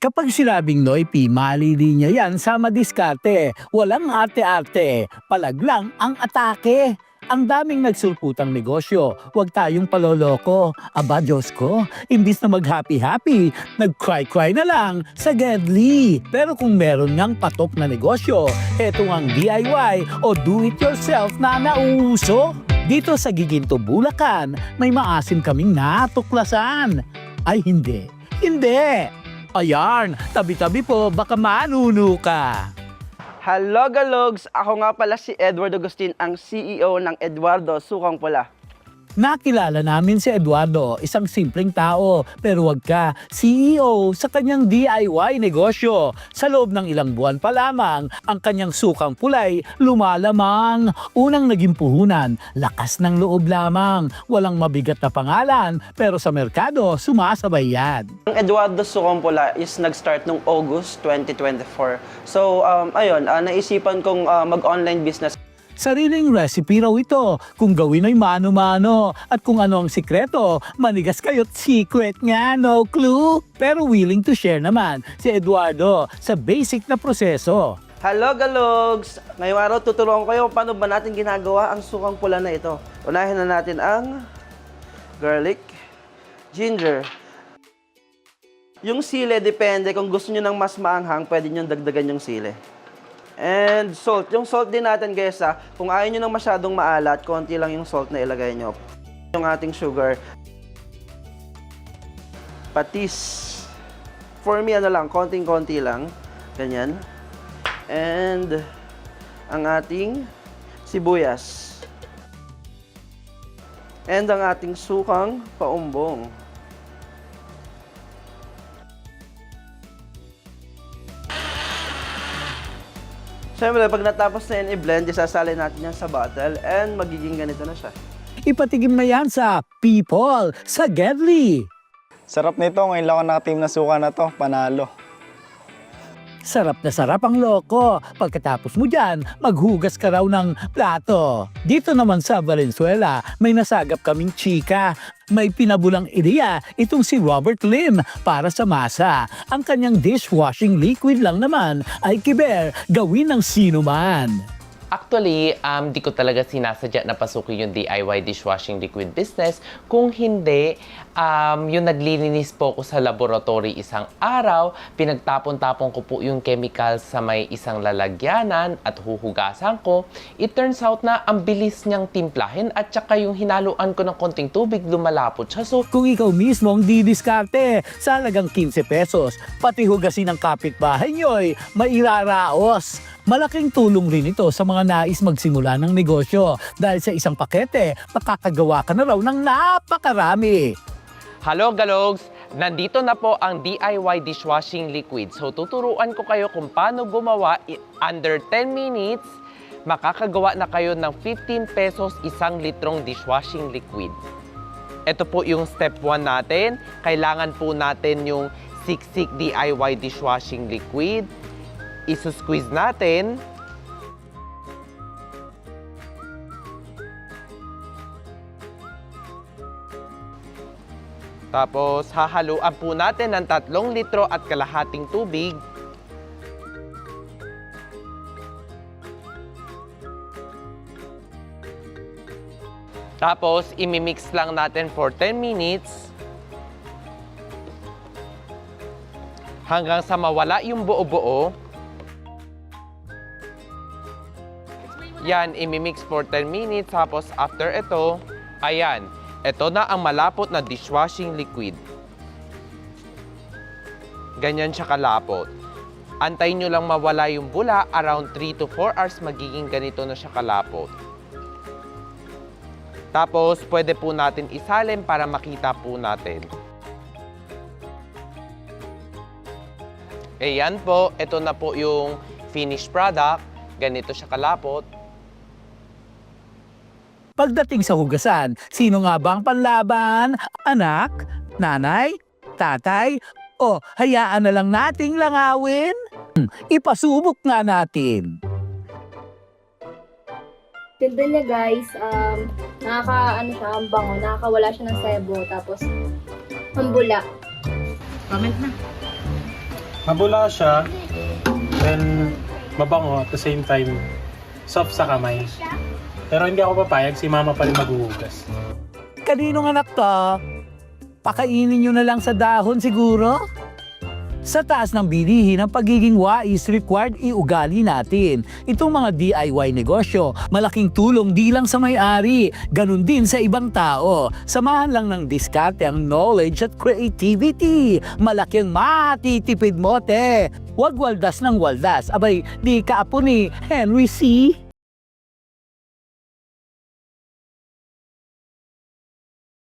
Kapag sinabing Noipi, mali din niya yan sa madiskarte. Walang arte-arte, palaglang ang atake. Ang daming nagsulputang negosyo, huwag tayong paloloko. Aba Diyos ko, imbis na mag-happy-happy, nag-cry-cry na lang sa Gedli. Pero kung meron ngang patok na negosyo, eto ang DIY o do-it-yourself na nauuso. Dito sa Giginto, Bulacan, may maasim kaming natuklasan. Ay hindi, hindi! Ayan, tabi-tabi po, baka manuno ka. Hello Galogs! Ako nga pala si Edward Agustin, ang CEO ng Eduardo Sukang Pula. Nakilala namin si Eduardo, isang simpleng tao, pero wag ka, CEO sa kanyang DIY negosyo. Sa loob ng ilang buwan pa lamang, ang kanyang sukang pulay lumalamang. Unang naging puhunan, lakas ng loob lamang. Walang mabigat na pangalan, pero sa merkado, sumasabay yan. Ang Eduardo Sukang Pula is nag-start noong August 2024. So, naisipan kong mag-online business. Sariling recipe raw ito, kung gawin ay mano-mano. At kung ano ang sikreto, manigas kayo't secret nga, no clue. Pero willing to share naman si Eduardo sa basic na proseso. Hello Galogs! Ngayong araw tuturuan ko kayo paano ba natin ginagawa ang sukang pula na ito. Unahin na natin ang garlic, ginger. Yung sili, depende. Kung gusto nyo ng mas maanghang, pwede nyo dagdagan yung sili. And salt. Yung salt din natin guys kung ayaw nyo ng masyadong maalat, konti lang yung salt na ilagay nyo. Yung ating sugar. Patis. For me, konting-konti lang. Ganyan. And ang ating sibuyas. And ang ating sukang paumbong. Siyempre, pag natapos na yan i-blend, isasalin natin yan sa bottle and magiging ganito na siya. Ipatigim na yan sa people, sa Gedli. Sarap nito, ngayon lang ako nakatim na suka na to, panalo. Sarap na sarap ang loko. Pagkatapos mo dyan, maghugas ka raw ng plato. Dito naman sa Valenzuela, may nasagap kaming chika. May pinabulang ideya itong si Robert Lim para sa masa. Ang kanyang dishwashing liquid lang naman ay kiber gawin ng sino man. Actually, di ko talaga sinasadya na pasukin yung DIY dishwashing liquid business. Kung hindi, yung naglilinis po ko sa laboratory isang araw, pinagtapon-tapon ko po yung chemicals sa may isang lalagyanan at huhugasan ko. It turns out na ang bilis niyang timplahin at saka yung hinaluan ko ng konting tubig, lumalapot siya. So, Kung ikaw mismo ang didiskarte sa halagang 15 pesos, pati hugasin ng kapitbahay nyo'y mairaraos. Malaking tulong rin ito sa mga nais magsimula ng negosyo dahil sa isang pakete, makakagawa ka na raw ng napakarami. hello Galogs! Nandito na po ang DIY dishwashing liquid. So, tuturuan ko kayo kung paano gumawa under 10 minutes. Makakagawa na kayo ng 15 pesos 1 litrong dishwashing liquid. Ito po yung step 1 natin. Kailangan po natin yung Siksik DIY dishwashing liquid. Isusqueeze natin. Tapos, hahaluan po natin ng 3 litro at kalahating tubig. Tapos, imimix lang natin for 10 minutes. Hanggang sa mawala yung buo-buo. Yan, imimix for 10 minutes. Tapos, after ito, ayan. Ito na ang malapot na dishwashing liquid. Ganyan siya kalapot. Antayin nyo lang mawala yung bula. Around 3 to 4 hours, magiging ganito na siya kalapot. Tapos, pwede po natin isalin para makita po natin. Ayan po, ito na po yung finished product. Ganito siya kalapot. Pagdating sa hugasan, sino nga ba ang panlaban? Anak? Nanay? Tatay? O hayaan na lang nating langawin? Ipasubok nga natin. Ganda niya guys, ang bango, nakakawala siya ng sebo, tapos ang bula. Comment na. Mabula siya, then mabango at the same time, soft sa kamay. Pero hindi ako papayag, si mama pa rin maghuhugas. Kaninong anak to? Pakainin nyo na lang sa dahon siguro? Sa taas ng bilihin, ang pagiging wais required iugali natin. Itong mga DIY negosyo, malaking tulong di lang sa may-ari, ganun din sa ibang tao. Samahan lang ng diskarte ang knowledge at creativity. Malaking matitipid mo, te. Huwag waldas ng waldas. Abay, di kaapo ni Henry C.